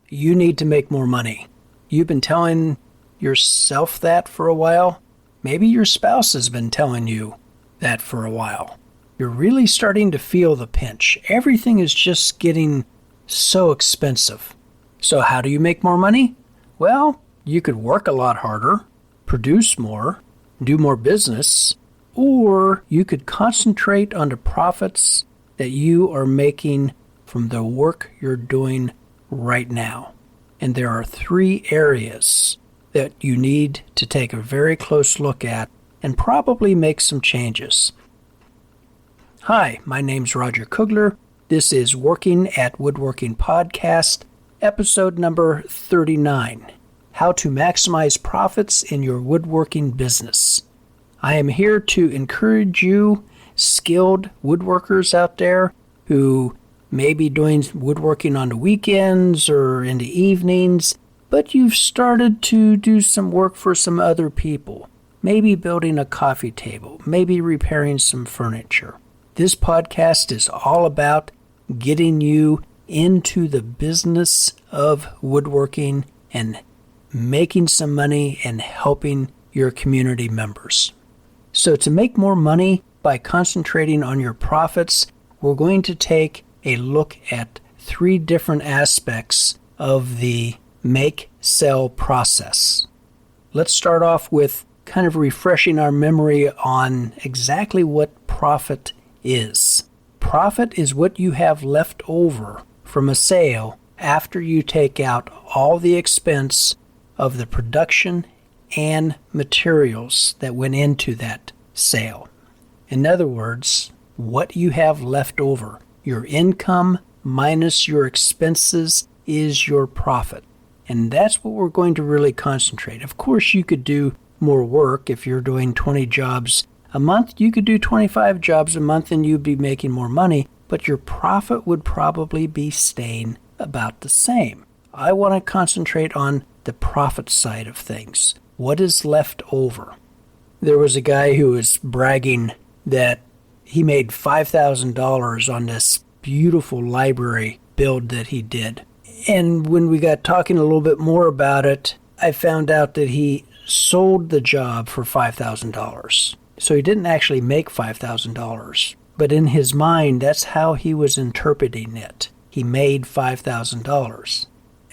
you need to make more money. You've been telling yourself that for a while. Maybe your spouse has been telling you that for a while. You're really starting to feel the pinch. Everything is just getting so expensive. So how do you make more money? Well, you could work a lot harder, produce more, do more business, or you could concentrate on the profits that you are making from the work you're doing right now. And there are 3 areas that you need to take a very close look at and probably make some changes. Hi, my name's Roger Kugler. This is Working at Woodworking Podcast, episode number 39, How to Maximize Profits in Your Woodworking Business. I am here to encourage you, skilled woodworkers out there who may be doing woodworking on the weekends or in the evenings, but you've started to do some work for some other people, maybe building a coffee table, maybe repairing some furniture. This podcast is all about getting you into the business of woodworking and making some money and helping your community members. So to make more money by concentrating on your profits, we're going to take a look at 3 different aspects of the make-sell process. Let's start off with kind of refreshing our memory on exactly what profit is. Profit is what you have left over from a sale after you take out all the expense of the production and materials that went into that sale. In other words, what you have left over. Your income minus your expenses is your profit. And that's what we're going to really concentrate. Of course, you could do more work. If you're doing 20 jobs a month, you could do 25 jobs a month and you'd be making more money, but your profit would probably be staying about the same. I want to concentrate on the profit side of things. What is left over? There was a guy who was bragging that he made $5,000 on this beautiful library build that he did. And when we got talking a little bit more about it, I found out that he sold the job for $5,000. So he didn't actually make $5,000. But in his mind, that's how he was interpreting it. He made $5,000.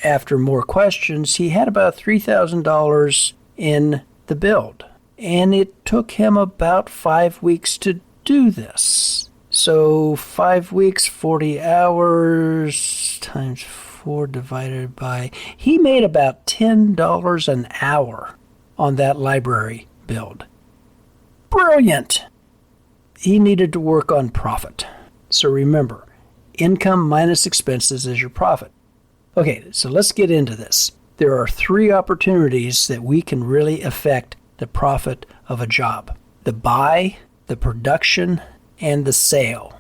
After more questions, he had about $3,000 in the build. And it took him about 5 weeks to do this. So 5 weeks, 40 hours times 4 divided by... He made about $10 an hour on that library build. Brilliant! He needed to work on profit. So remember, income minus expenses is your profit. Okay, so let's get into this. There are 3 opportunities that we can really affect the profit of a job. The buy, the production, and the sale.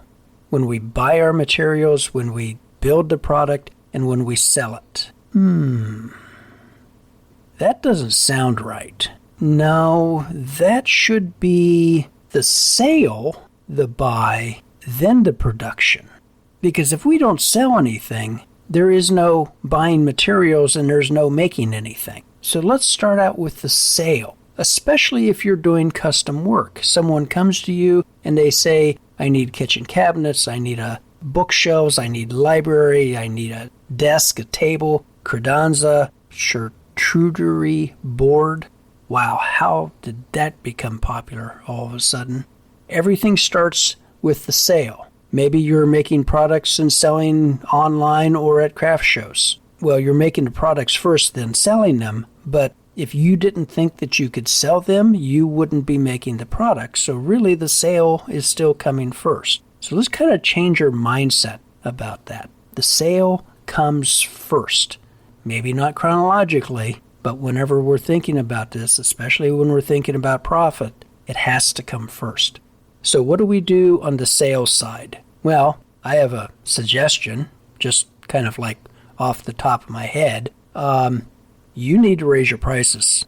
When we buy our materials, when we build the product, and when we sell it. That doesn't sound right. No, that should be the sale, the buy, then the production. Because if we don't sell anything, there is no buying materials and there's no making anything. So let's start out with the sale, especially if you're doing custom work. Someone comes to you and they say, I need kitchen cabinets, I need a bookshelves, I need library, I need a desk, a table, credenza, charcuterie board. Wow, how did that become popular all of a sudden? Everything starts with the sale. Maybe you're making products and selling online or at craft shows. Well, you're making the products first, then selling them, but if you didn't think that you could sell them, you wouldn't be making the product. So really the sale is still coming first. So let's kind of change your mindset about that. The sale comes first. Maybe not chronologically, but whenever we're thinking about this, especially when we're thinking about profit, it has to come first. So what do we do on the sales side? Well, I have a suggestion, just kind of like off the top of my head. You need to raise your prices.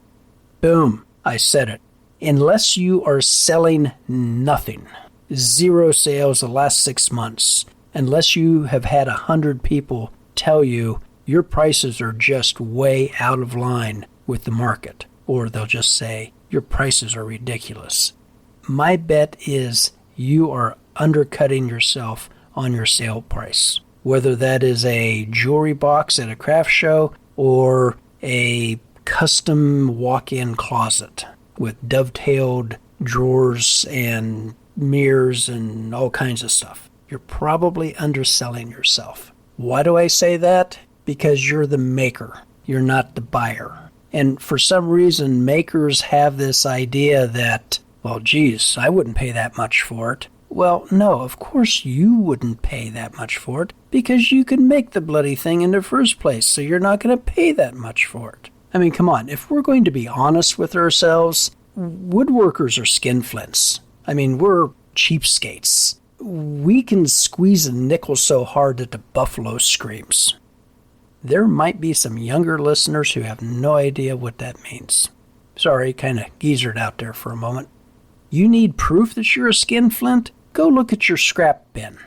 Boom, I said it. Unless you are selling nothing, 0 sales the last 6 months, unless you have had 100 people tell you Your prices are just way out of line with the market. Or they'll just say, your prices are ridiculous. My bet is you are undercutting yourself on your sale price. Whether that is a jewelry box at a craft show or a custom walk-in closet with dovetailed drawers and mirrors and all kinds of stuff. You're probably underselling yourself. Why do I say that? Because you're the maker. You're not the buyer. And for some reason, makers have this idea that, well, geez, I wouldn't pay that much for it. Well, no, of course you wouldn't pay that much for it because you could make the bloody thing in the first place, so you're not going to pay that much for it. I mean, come on, if we're going to be honest with ourselves, woodworkers are skinflints. I mean, we're cheapskates. We can squeeze a nickel so hard that the buffalo screams. There might be some younger listeners who have no idea what that means. Sorry, kind of geezered out there for a moment. You need proof that you're a skinflint? Go look at your scrap bin.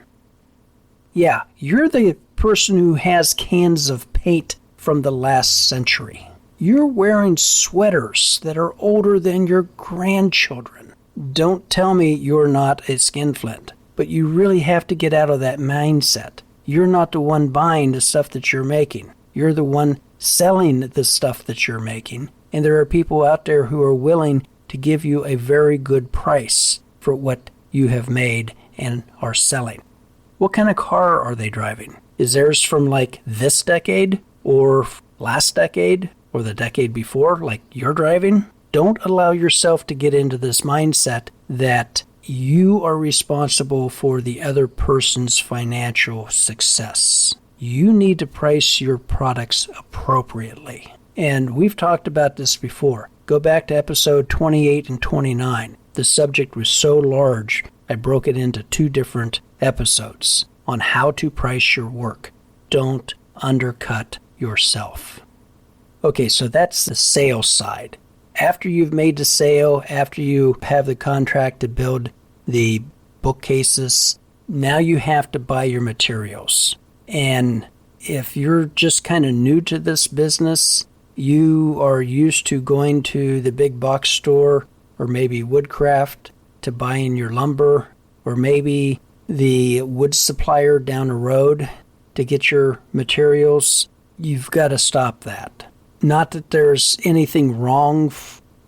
Yeah, you're the person who has cans of paint from the last century. You're wearing sweaters that are older than your grandchildren. Don't tell me you're not a skinflint, but you really have to get out of that mindset. You're not the one buying the stuff that you're making. You're the one selling the stuff that you're making. And there are people out there who are willing to give you a very good price for what you have made and are selling. What kind of car are they driving? Is theirs from like this decade or last decade or the decade before like you're driving? Don't allow yourself to get into this mindset that you are responsible for the other person's financial success. You need to price your products appropriately. And we've talked about this before. Go back to episode 28 and 29. The subject was so large, I broke it into 2 different episodes on how to price your work. Don't undercut yourself. Okay, so that's the sales side. After you've made the sale, after you have the contract to build the bookcases, now you have to buy your materials. And if you're just kind of new to this business, you are used to going to the big box store or maybe Woodcraft to buying your lumber, or maybe the wood supplier down the road to get your materials, you've got to stop that. Not that there's anything wrong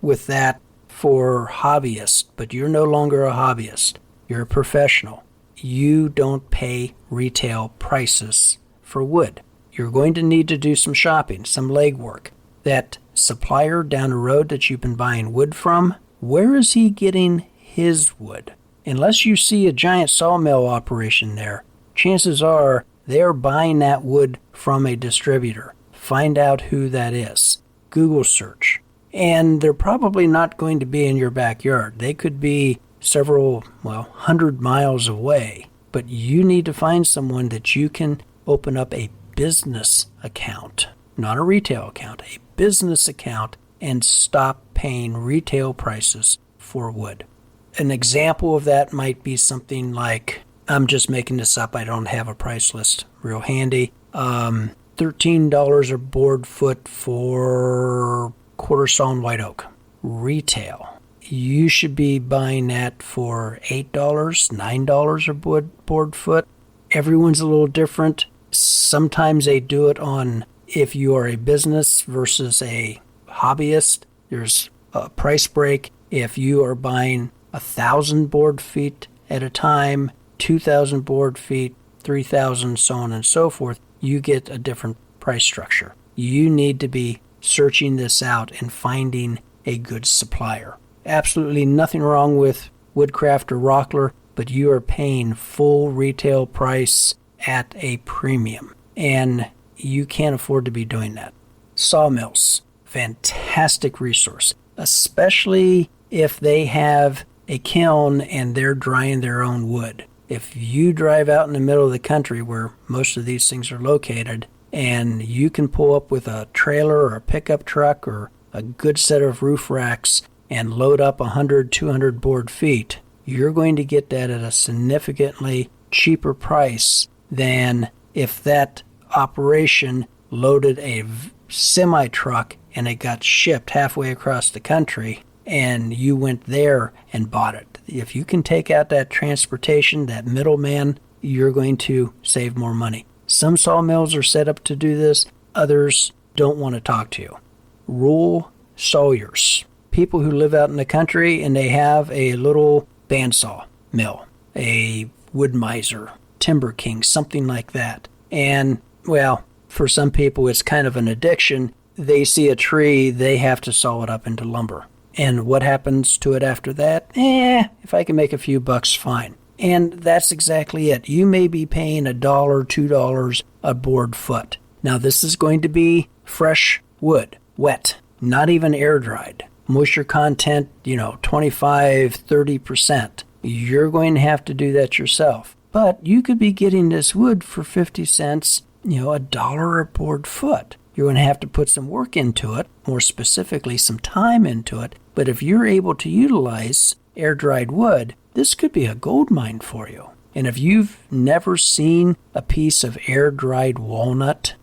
with that for hobbyists, but you're no longer a hobbyist. You're a professional. You don't pay retail prices for wood. You're going to need to do some shopping, some legwork. That supplier down the road that you've been buying wood from, where is he getting his wood? Unless you see a giant sawmill operation there, chances are they're buying that wood from a distributor. Find out who that is. Google search. And they're probably not going to be in your backyard. They could be several, 100 miles away. But you need to find someone that you can open up a business account, not a retail account, a business account, and stop paying retail prices for wood. An example of that might be something like, I'm just making this up, I don't have a price list real handy, $13 a board foot for quarter sawn white oak. Retail. You should be buying that for $8, $9 a board foot. Everyone's a little different. Sometimes they do it on if you are a business versus a hobbyist. There's a price break. If you are buying 1,000 board feet at a time, 2,000 board feet, 3,000, so on and so forth, you get a different price structure. You need to be searching this out and finding a good supplier. Absolutely nothing wrong with Woodcraft or Rockler, but you are paying full retail price at a premium, and you can't afford to be doing that. Sawmills, fantastic resource, especially if they have a kiln and they're drying their own wood. If you drive out in the middle of the country where most of these things are located, and you can pull up with a trailer or a pickup truck or a good set of roof racks and load up 100, 200 board feet, you're going to get that at a significantly cheaper price than if that operation loaded a semi-truck and it got shipped halfway across the country and you went there and bought it. If you can take out that transportation, that middleman, you're going to save more money. Some sawmills are set up to do this. Others don't want to talk to you. Rural sawyers. People who live out in the country and they have a little bandsaw mill, a wood miser, timber king, something like that. And, well, for some people it's kind of an addiction. They see a tree, they have to saw it up into lumber. And what happens to it after that? If I can make a few bucks, fine. And that's exactly it. You may be paying $1, $2 a board foot. Now this is going to be fresh wood, wet, not even air dried. Moisture content, 25, 30%. You're going to have to do that yourself. But you could be getting this wood for 50 cents, $1 a board foot. You're going to have to put some work into it, more specifically some time into it. But if you're able to utilize air-dried wood, this could be a gold mine for you. And if you've never seen a piece of air-dried walnut,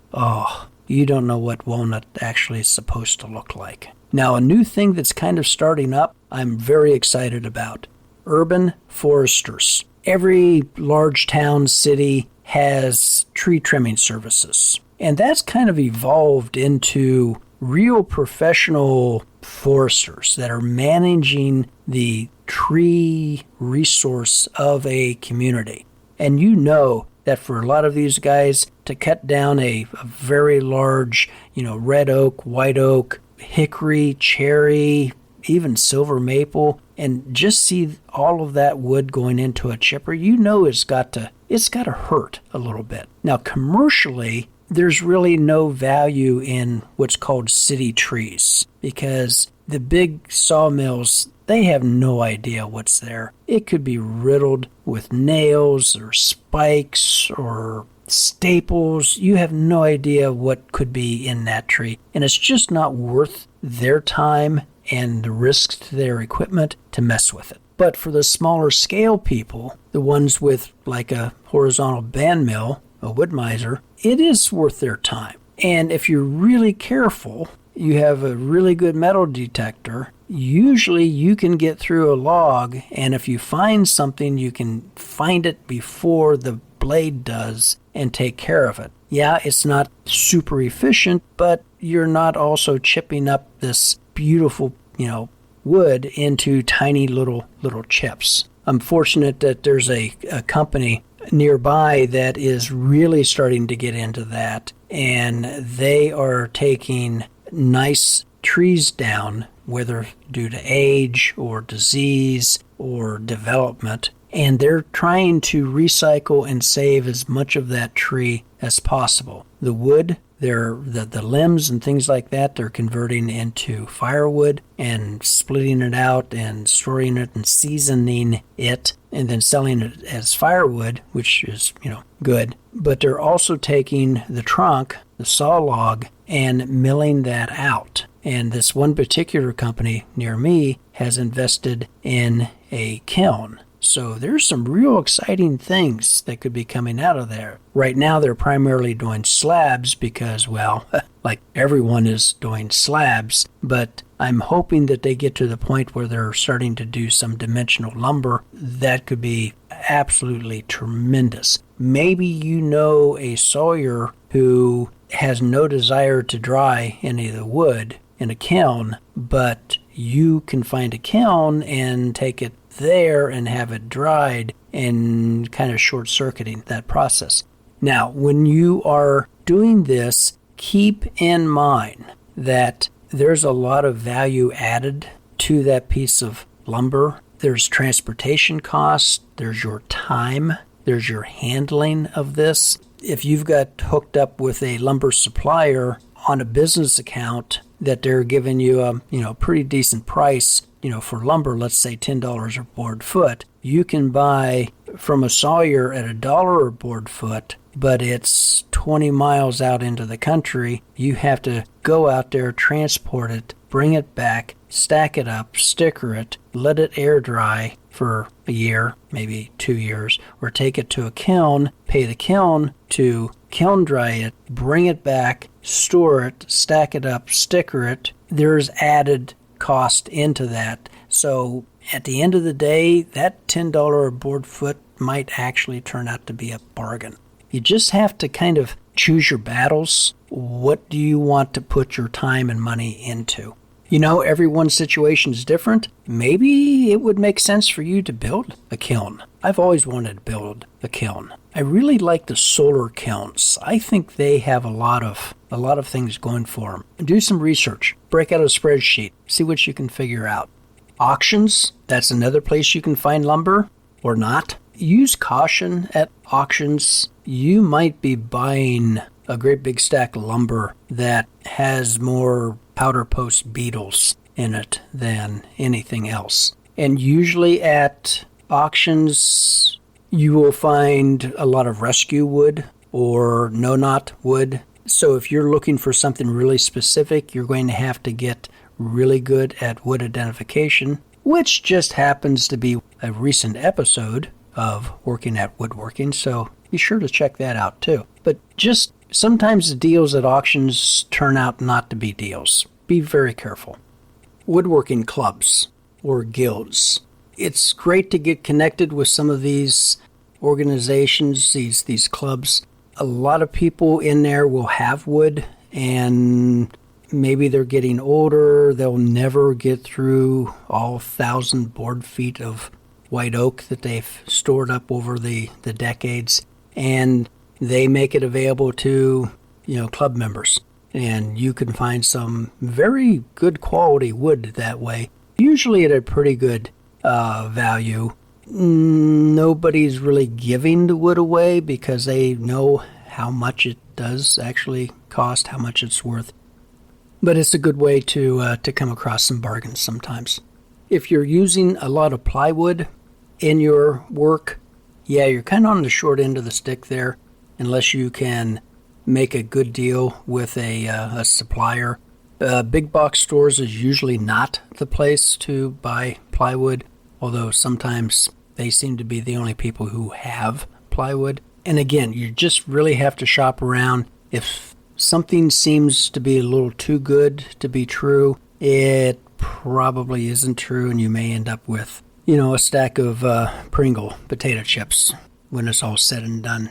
you don't know what walnut actually is supposed to look like. Now, a new thing that's kind of starting up, I'm very excited about. Urban foresters. Every large town, city has tree trimming services. And that's kind of evolved into real professional foresters that are managing the tree resource of a community. And you know that for a lot of these guys to cut down a very large, red oak, white oak, hickory, cherry, even silver maple, and just see all of that wood going into a chipper, it's got to hurt a little bit. Now, commercially, there's really no value in what's called city trees because the big sawmills, they have no idea what's there. It could be riddled with nails or spikes or staples. You have no idea what could be in that tree. And it's just not worth their time and the risk to their equipment to mess with it. But for the smaller scale people, the ones with like a horizontal band mill, a wood miser, it is worth their time. And if you're really careful, you have a really good metal detector, usually you can get through a log, and if you find something, you can find it before the blade does and take care of it. Yeah, it's not super efficient, but you're not also chipping up this beautiful, wood into tiny little chips. I'm fortunate that there's a company nearby that is really starting to get into that, and they are taking nice trees down, whether due to age or disease or development, and they're trying to recycle and save as much of that tree as possible. The wood, the limbs and things like that, they're converting into firewood and splitting it out and storing it and seasoning it and then selling it as firewood, which is, good. But they're also taking the trunk, the saw log, and milling that out. And this one particular company near me has invested in a kiln. So there's some real exciting things that could be coming out of there. Right now they're primarily doing slabs because, like everyone is doing slabs, but I'm hoping that they get to the point where they're starting to do some dimensional lumber. That could be absolutely tremendous. Maybe a sawyer who has no desire to dry any of the wood in a kiln, but you can find a kiln and take it there and have it dried and kind of short-circuiting that process. Now, when you are doing this, keep in mind that there's a lot of value added to that piece of lumber. There's transportation costs, there's your time, there's your handling of this. If you've got hooked up with a lumber supplier on a business account that they're giving you a pretty decent price, for lumber, let's say $10 a board foot, you can buy from a sawyer at $1 a board foot, but it's 20 miles out into the country. You have to go out there, transport it, bring it back, stack it up, sticker it, let it air dry for a year, maybe 2 years, or take it to a kiln, pay the kiln to kiln dry it, bring it back, store it, stack it up, sticker it. There's added cost into that. So at the end of the day, that $10 a board foot might actually turn out to be a bargain. You just have to kind of choose your battles. What do you want to put your time and money into? You know, everyone's situation is different. Maybe it would make sense for you to build a kiln. I've always wanted to build a kiln. I really like the solar kilns. I think they have a lot of things going for them. Do some research. Break out a spreadsheet. See what you can figure out. Auctions, that's another place you can find lumber or not. Use caution at auctions. You might be buying a great big stack of lumber that has more powder post beetles in it than anything else. And usually at auctions, you will find a lot of rescue wood or no-knot wood. So if you're looking for something really specific, you're going to have to get really good at wood identification, which just happens to be a recent episode of Working at Woodworking, so be sure to check that out too. But just sometimes the deals at auctions turn out not to be deals. Be very careful. Woodworking clubs or guilds. It's great to get connected with some of these organizations, these clubs. A lot of people in there will have wood, and maybe they're getting older. They'll never get through all 1,000 board feet of white oak that they've stored up over the decades, and they make it available to, club members. And you can find some very good quality wood that way, usually at a pretty good value. Nobody's really giving the wood away because they know how much it does actually cost, how much it's worth. But it's a good way to come across some bargains sometimes. If you're using a lot of plywood in your work, you're kind of on the short end of the stick there, unless you can make a good deal with a supplier. Big box stores is usually not the place to buy plywood, although sometimes they seem to be the only people who have plywood. And again, you just really have to shop around. If something seems to be a little too good to be true, it probably isn't true, and you may end up with, a stack of Pringle potato chips when it's all said and done.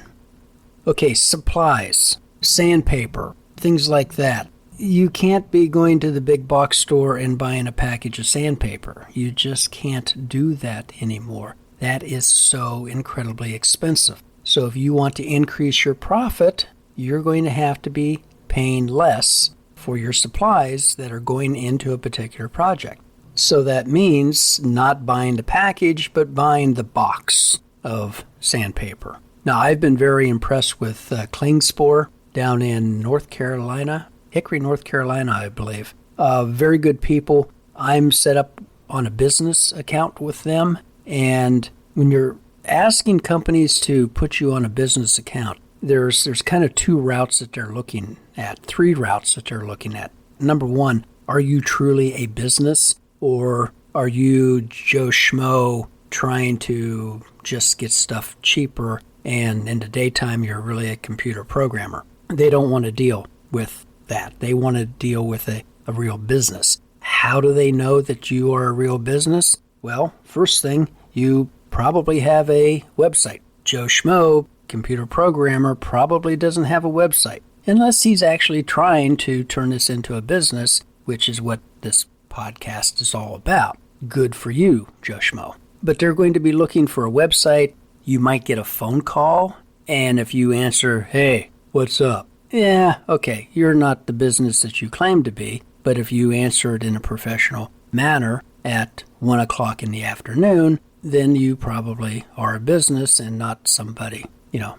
Okay, supplies, sandpaper, things like that. You can't be going to the big box store and buying a package of sandpaper. You just can't do that anymore. That is so incredibly expensive. So if you want to increase your profit, you're going to have to be paying less for your supplies that are going into a particular project. So that means not buying the package, but buying the box of sandpaper. Now, I've been very impressed with Klingspor down in North Carolina, Hickory, North Carolina, I believe. Very good people. I'm set up on a business account with them, and when you're asking companies to put you on a business account, there's kind of two routes that they're looking at, three routes that they're looking at. Number one, are you truly a business, or are you Joe Schmo trying to just get stuff cheaper, and in the daytime you're really a computer programmer? They don't want to deal with that. They want to deal with a real business. How do they know that you are a real business? Well, first thing, you probably have a website. Joe Schmo, computer programmer, probably doesn't have a website, unless he's actually trying to turn this into a business, which is what this podcast is all about. Good for you, Joe Schmo. But they're going to be looking for a website. You might get a phone call, and if you answer, "Hey, what's up?" Yeah, okay, you're not the business that you claim to be, but if you answer it in a professional manner at 1 o'clock in the afternoon, then you probably are a business and not somebody,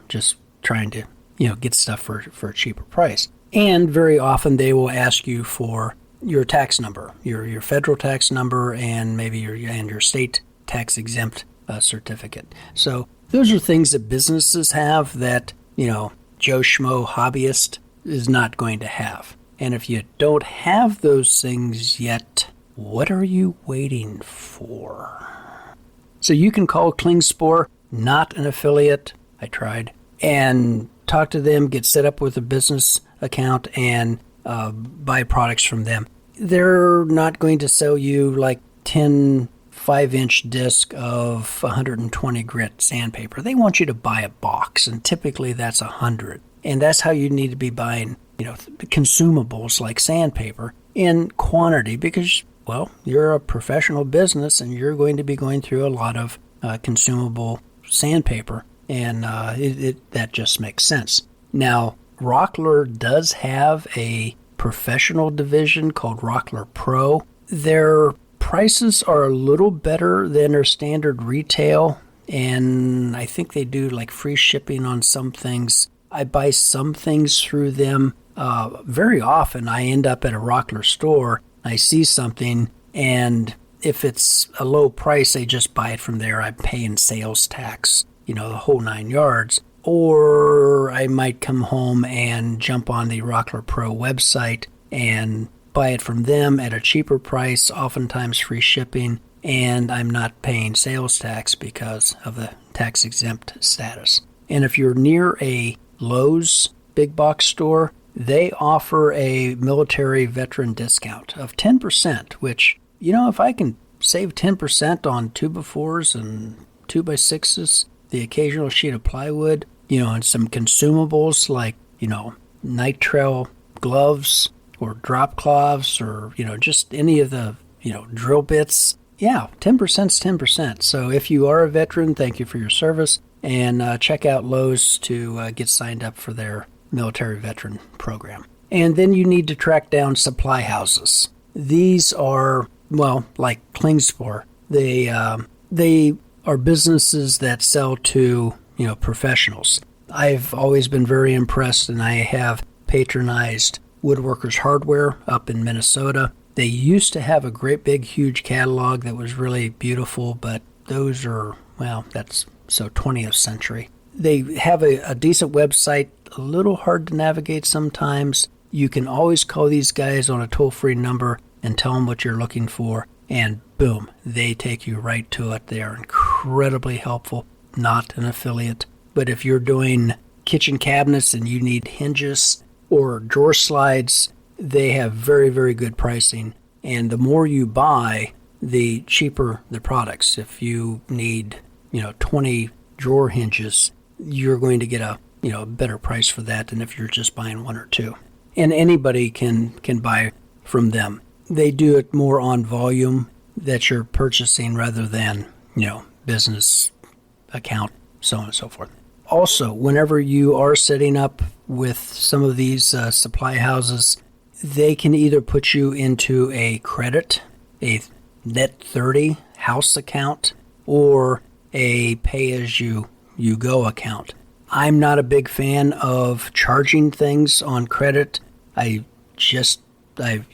just trying to, get stuff for a cheaper price. And very often they will ask you for your tax number, your federal tax number, and maybe your state tax exempt certificate. So those are things that businesses have that, Joe Schmo hobbyist is not going to have. And if you don't have those things yet, what are you waiting for? So you can call Klingspor, not an affiliate. I tried. and talk to them, get set up with a business account, and buy products from them. They're not going to sell you like 10 5-inch disc of 120 grit sandpaper. They want you to buy a box, and typically that's 100. And that's how you need to be buying, consumables like sandpaper in quantity because, well, you're a professional business and you're going to be going through a lot of consumable sandpaper, and that just makes sense. Now, Rockler does have a professional division called Rockler Pro. Their prices are a little better than their standard retail, and I think they do like free shipping on some things. I buy some things through them. Very often I end up at a Rockler store, I see something, and if it's a low price, I just buy it from there. I'm paying sales tax, the whole 9 yards. Or I might come home and jump on the Rockler Pro website and buy it from them at a cheaper price, oftentimes free shipping, and I'm not paying sales tax because of the tax-exempt status. And if you're near a Lowe's big box store, they offer a military veteran discount of 10%, which, if I can save 10% on 2x4s and 2x6s, the occasional sheet of plywood, and some consumables like, nitrile gloves or drop cloths or, just any of the, drill bits. Yeah, 10%'s 10%. So if you are a veteran, thank you for your service. And check out Lowe's to get signed up for their military veteran program. And then you need to track down supply houses. These are, like Klingspor. They are businesses that sell to, professionals. I've always been very impressed, and I have patronized Woodworkers Hardware up in Minnesota. They used to have a great big huge catalog that was really beautiful, but those are, that's so 20th century. They have a decent website, a little hard to navigate sometimes. You can always call these guys on a toll-free number and tell them what you're looking for, and boom, they take you right to it. They are incredibly helpful, not an affiliate. But if you're doing kitchen cabinets and you need hinges or drawer slides, they have very, very good pricing. And the more you buy, the cheaper the products. If you need, 20 drawer hinges, you're going to get a better price for that than if you're just buying one or two. And anybody can buy from them. They do it more on volume that you're purchasing rather than, business account, so on and so forth. Also, whenever you are setting up with some of these supply houses, they can either put you into a credit, a net 30 house account, or a pay-as-you-go account. I'm not a big fan of charging things on credit. I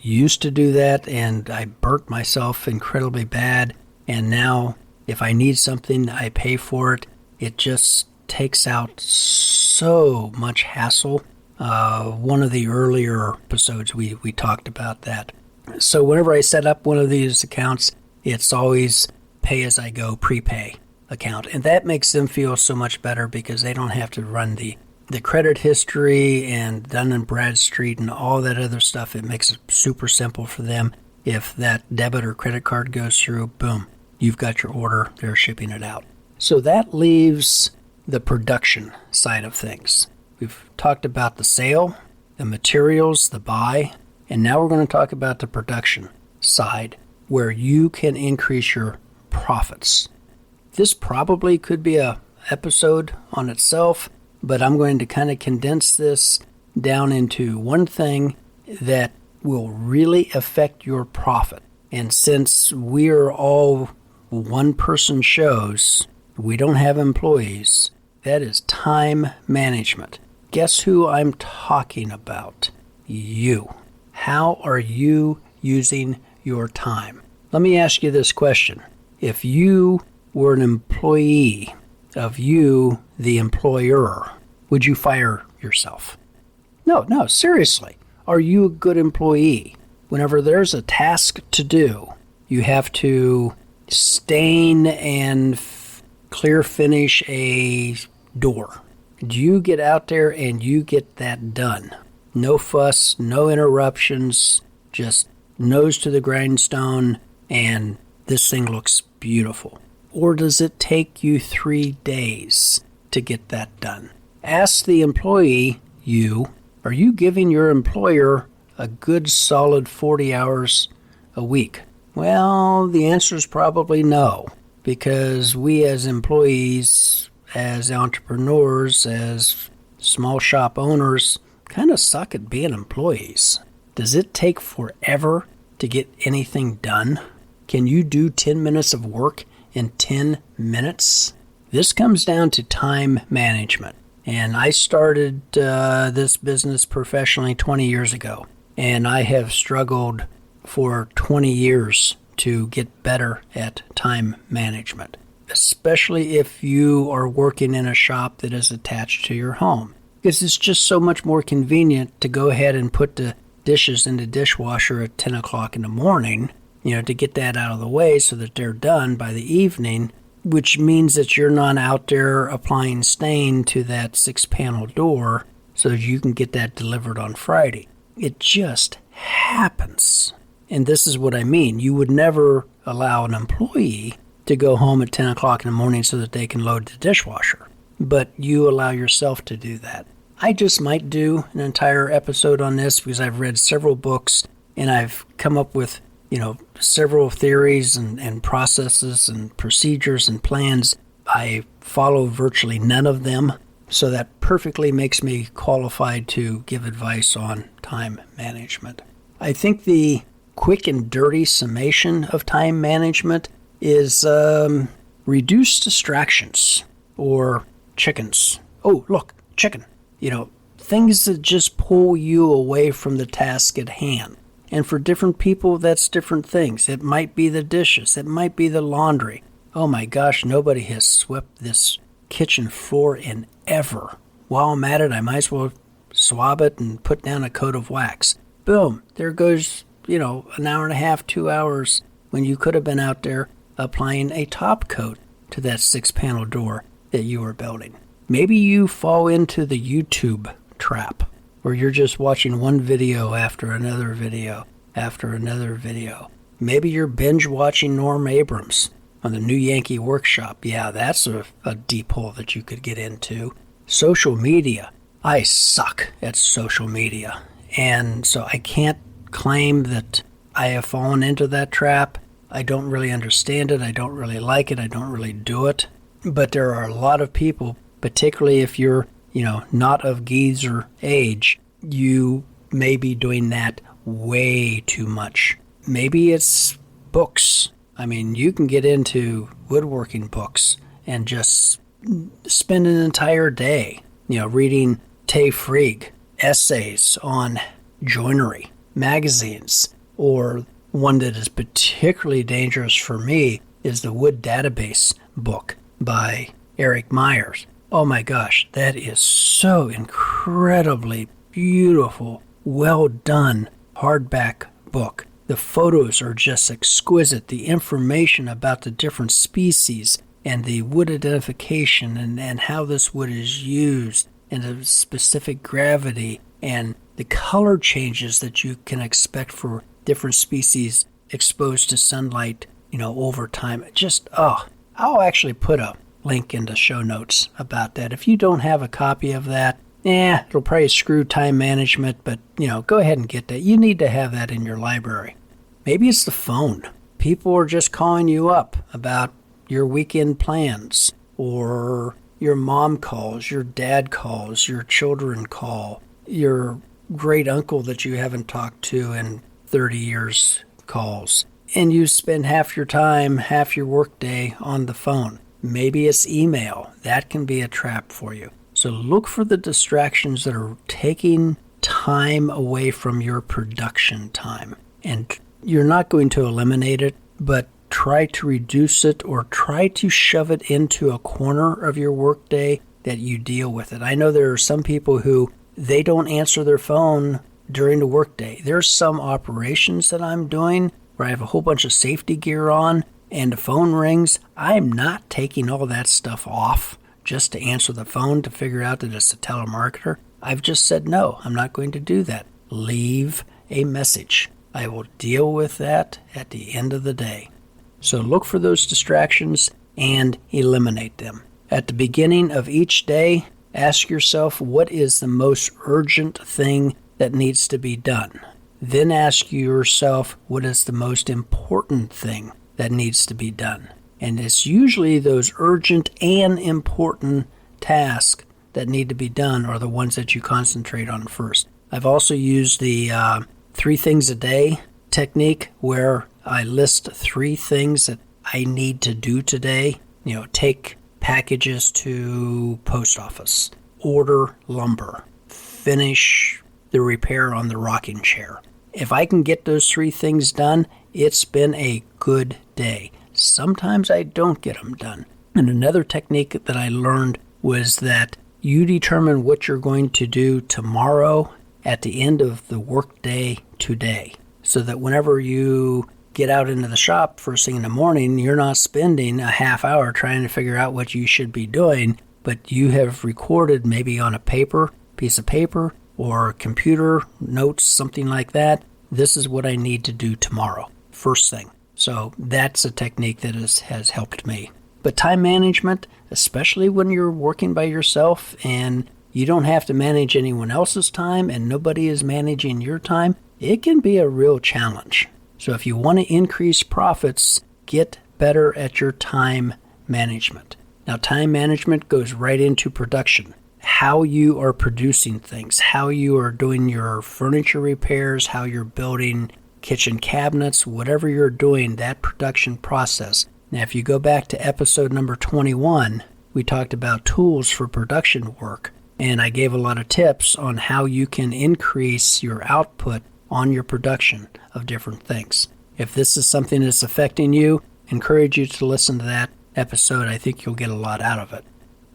used to do that, and I burnt myself incredibly bad. And now, if I need something, I pay for it. It just takes out so much hassle. One of the earlier episodes, we talked about that. So whenever I set up one of these accounts, it's always pay-as-I-go prepay account. And that makes them feel so much better because they don't have to run the credit history and Dun & Bradstreet and all that other stuff. It makes it super simple for them. If that debit or credit card goes through, boom, you've got your order. They're shipping it out. So that leaves the production side of things. We've talked about the sale, the materials, the buy, and now we're going to talk about the production side where you can increase your profits. This probably could be a episode on itself, but I'm going to kind of condense this down into one thing that will really affect your profit. And since we are all one-person shows, we don't have employees, that is time management. Guess who I'm talking about? You. How are you using your time? Let me ask you this question. If you were an employee of you, the employer, would you fire yourself? No, seriously. Are you a good employee? Whenever there's a task to do, you have to stain and clear finish a door. You get out there and you get that done. No fuss, no interruptions, just nose to the grindstone, and this thing looks beautiful. Or does it take you 3 days to get that done? Ask the employee, are you giving your employer a good solid 40 hours a week? Well, the answer is probably no, because we as employees, as entrepreneurs, as small shop owners, kind of suck at being employees. Does it take forever to get anything done? Can you do 10 minutes of work in 10 minutes? This comes down to time management. And I started this business professionally 20 years ago. And I have struggled for 20 years to get better at time management, especially if you are working in a shop that is attached to your home. Because it's just so much more convenient to go ahead and put the dishes in the dishwasher at 10 o'clock in the morning, to get that out of the way so that they're done by the evening, which means that you're not out there applying stain to that 6-panel door so that you can get that delivered on Friday. It just happens. And this is what I mean. You would never allow an employee to go home at 10 o'clock in the morning so that they can load the dishwasher. But you allow yourself to do that. I just might do an entire episode on this because I've read several books and I've come up with, several theories and processes and procedures and plans. I follow virtually none of them, so that perfectly makes me qualified to give advice on time management. I think the quick and dirty summation of time management is reduce distractions or chickens. Oh, look, chicken. Things that just pull you away from the task at hand. And for different people, that's different things. It might be the dishes. It might be the laundry. Oh my gosh, nobody has swept this kitchen floor in ever. While I'm at it, I might as well swab it and put down a coat of wax. Boom, there goes, an hour and a half, 2 hours when you could have been out there applying a top coat to that 6-panel door that you were building. Maybe you fall into the YouTube trap where you're just watching one video after another video after another video. Maybe you're binge watching Norm Abrams on the New Yankee Workshop. Yeah, that's a deep hole that you could get into. Social media. I suck at social media. And so I can't claim that I have fallen into that trap. I don't really understand it. I don't really like it. I don't really do it. But there are a lot of people, particularly if you're not of geezer age, you may be doing that way too much. Maybe it's books. I mean, you can get into woodworking books and just spend an entire day, reading Tay Frigg essays on joinery, magazines, or one that is particularly dangerous for me is the Wood Database book by Eric Myers. Oh my gosh, that is so incredibly beautiful, well done hardback book. The photos are just exquisite. The information about the different species and the wood identification and how this wood is used and the specific gravity and the color changes that you can expect for different species exposed to sunlight, over time. I'll actually put a link in the show notes about that. If you don't have a copy of that, it'll probably screw time management, but, go ahead and get that. You need to have that in your library. Maybe it's the phone. People are just calling you up about your weekend plans, or your mom calls, your dad calls, your children call, your great uncle that you haven't talked to in 30 years calls, and you spend half your time, half your workday on the phone. Maybe it's email. That can be a trap for you. So look for the distractions that are taking time away from your production time. And you're not going to eliminate it, but try to reduce it or try to shove it into a corner of your workday that you deal with it. I know there are some people who they don't answer their phone during the workday. There's some operations that I'm doing where I have a whole bunch of safety gear on and the phone rings. I'm not taking all that stuff off just to answer the phone to figure out that it's a telemarketer, I've just said, no, I'm not going to do that. Leave a message. I will deal with that at the end of the day. So look for those distractions and eliminate them. At the beginning of each day, ask yourself, what is the most urgent thing that needs to be done? Then ask yourself, what is the most important thing that needs to be done? And it's usually those urgent and important tasks that need to be done are the ones that you concentrate on first. I've also used the 3 things a day technique, where I list 3 things that I need to do today. Take packages to post office, order lumber, finish the repair on the rocking chair. If I can get those 3 things done, it's been a good day. Sometimes I don't get them done. And another technique that I learned was that you determine what you're going to do tomorrow at the end of the workday today, so that whenever you get out into the shop first thing in the morning, you're not spending a half hour trying to figure out what you should be doing, but you have recorded maybe on a piece of paper or computer notes, something like that. This is what I need to do tomorrow, first thing. So that's a technique that has helped me. But time management, especially when you're working by yourself and you don't have to manage anyone else's time and nobody is managing your time, it can be a real challenge. So if you want to increase profits, get better at your time management. Now, time management goes right into production. How you are producing things, how you are doing your furniture repairs, how you're building kitchen cabinets, whatever you're doing, that production process. Now, if you go back to episode number 21, we talked about tools for production work, and I gave a lot of tips on how you can increase your output on your production of different things. If this is something that's affecting you, I encourage you to listen to that episode. I think you'll get a lot out of it.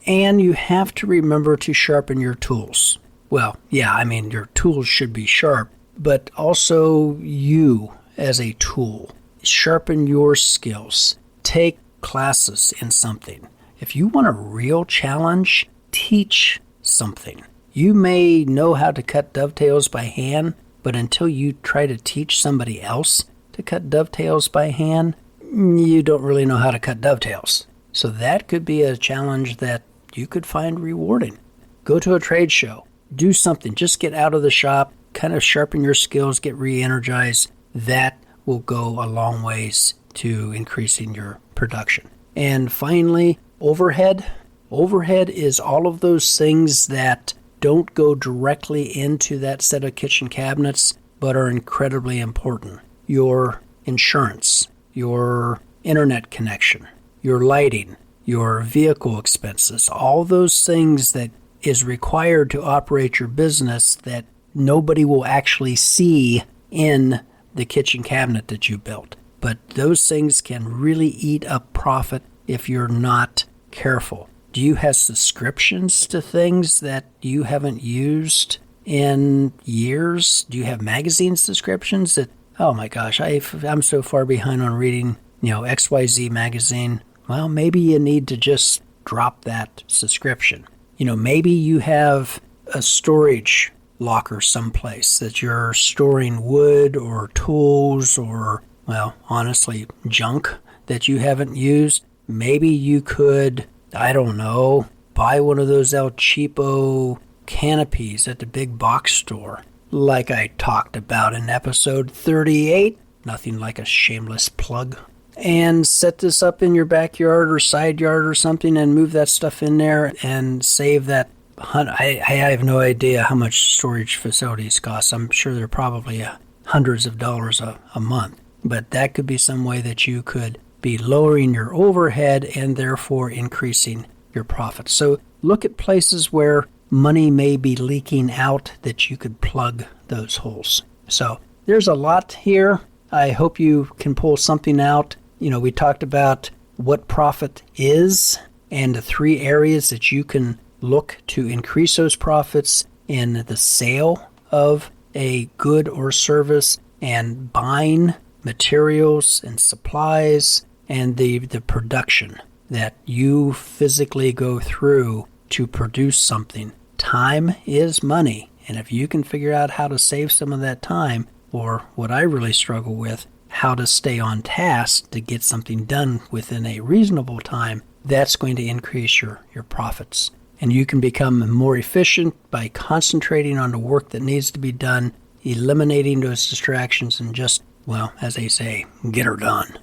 And you have to remember to sharpen your tools. Well, yeah, your tools should be sharp, but also you as a tool. Sharpen your skills. Take classes in something. If you want a real challenge, teach something. You may know how to cut dovetails by hand, but until you try to teach somebody else to cut dovetails by hand, you don't really know how to cut dovetails. So that could be a challenge that you could find rewarding. Go to a trade show. Do something. Just get out of the shop, kind of sharpen your skills, get re-energized. That will go a long ways to increasing your production. And finally, overhead. Overhead is all of those things that don't go directly into that set of kitchen cabinets, but are incredibly important. Your insurance, your internet connection, your lighting, your vehicle expenses, all those things that is required to operate your business that nobody will actually see in the kitchen cabinet that you built. But those things can really eat up profit if you're not careful. Do you have subscriptions to things that you haven't used in years? Do you have magazine subscriptions that, oh my gosh, I'm so far behind on reading, XYZ magazine? Well, maybe you need to just drop that subscription. Maybe you have a storage locker someplace that you're storing wood or tools or, well, honestly, junk that you haven't used. Maybe you could, I don't know, buy one of those El Cheapo canopies at the big box store, like I talked about in episode 38. Nothing like a shameless plug. And set this up in your backyard or side yard or something and move that stuff in there and save that. I have no idea how much storage facilities cost. I'm sure they're probably hundreds of dollars a month. But that could be some way that you could be lowering your overhead and therefore increasing your profits. So look at places where money may be leaking out that you could plug those holes. So there's a lot here. I hope you can pull something out. We talked about what profit is and the 3 areas that you can look to increase those profits in the sale of a good or service and buying materials and supplies and the production that you physically go through to produce something. Time is money, and if you can figure out how to save some of that time, or what I really struggle with, how to stay on task to get something done within a reasonable time, that's going to increase your profits. And you can become more efficient by concentrating on the work that needs to be done, eliminating those distractions, and just, well, as they say, get her done.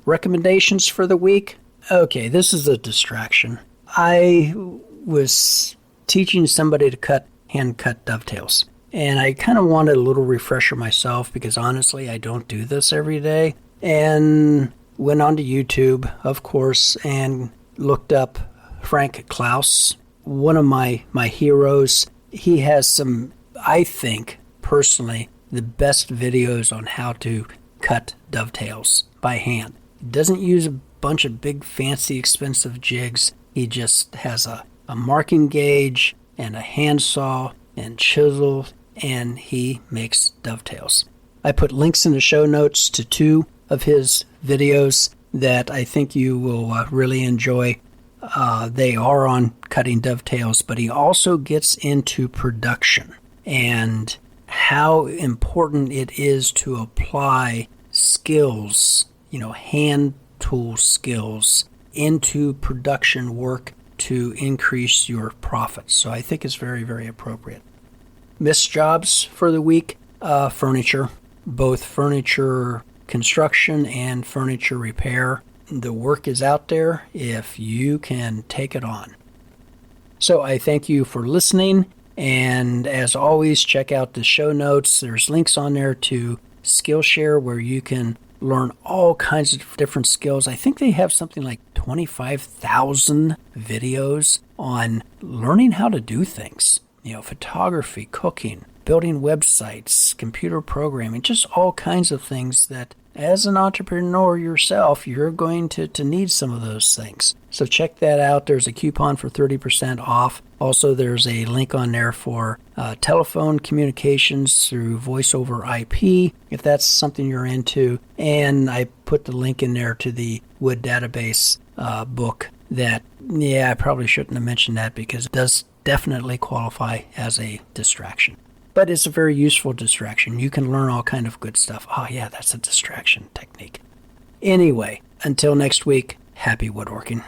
Recommendations for the week? Okay, this is a distraction. I was teaching somebody to hand-cut dovetails. And I kind of wanted a little refresher myself because honestly, I don't do this every day. And went onto YouTube, of course, and looked up Frank Klaus, one of my heroes. He has some, I think, personally, the best videos on how to cut dovetails by hand. He doesn't use a bunch of big, fancy, expensive jigs. He just has a marking gauge and a handsaw and chisel, and he makes dovetails. I put links in the show notes to 2 of his videos that I think you will really enjoy. They are on cutting dovetails, but he also gets into production and how important it is to apply skills, hand tool skills into production work to increase your profits. So I think it's very, very appropriate. Missed jobs for the week, furniture, both furniture construction and furniture repair. The work is out there if you can take it on. So I thank you for listening, and as always, check out the show notes. There's links on there to Skillshare where you can learn all kinds of different skills. I think they have something like 25,000 videos on learning how to do things. Photography, cooking, building websites, computer programming, just all kinds of things that as an entrepreneur yourself, you're going to need some of those things. So check that out. There's a coupon for 30% off. Also, there's a link on there for telephone communications through voice over IP, if that's something you're into. And I put the link in there to the Wood Database book that, I probably shouldn't have mentioned that because it does definitely qualify as a distraction. But it's a very useful distraction. You can learn all kind of good stuff. Oh yeah, that's a distraction technique. Anyway, until next week, happy woodworking.